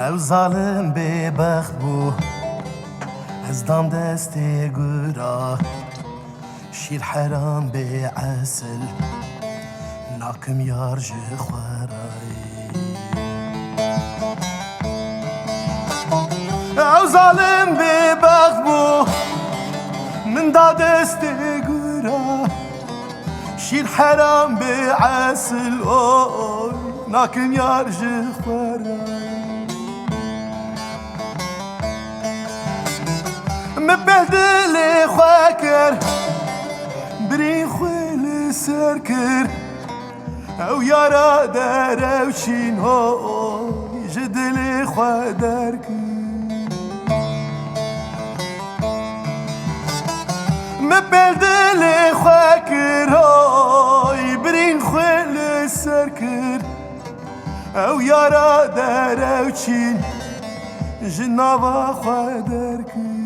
او ظالم ببخت بو از دام دست گورا شیر حرام به عسل ناکم یار جه خوارای او ظالم ببخت بو من دا دست گورا شیر حرام به عسل ناکم یار جه خوارای مبهدل خواكر برين خويل سركر او يارا داروشين هو جدل خوادركر مبهدل خواكر هاي برين خويل سركر او يارا داروشين جنابا خوادركر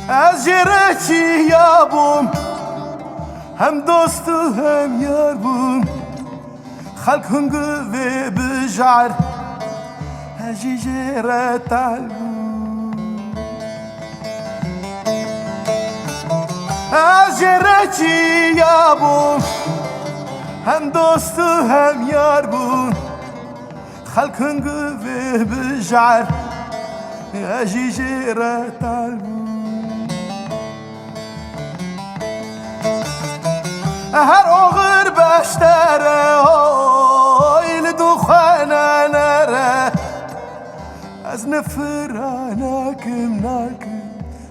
از جرچی یابم هم دوست و هم یار بوم خلق هنگو و بجعر هجی جرت علبوم از جرچی یابم هم دوست و هم یار بوم خلق هنگو و بجعر هجی جرت علبوم هر آغر بشتره هایل دخانه نره از نفرانه کم ناکم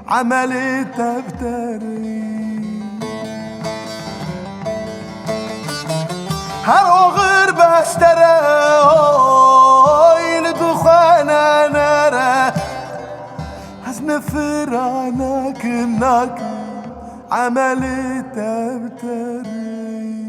عملی تبتری هر آغر بشتره هایل دخانه نره از نفرانه کم ناکم عملي تبتري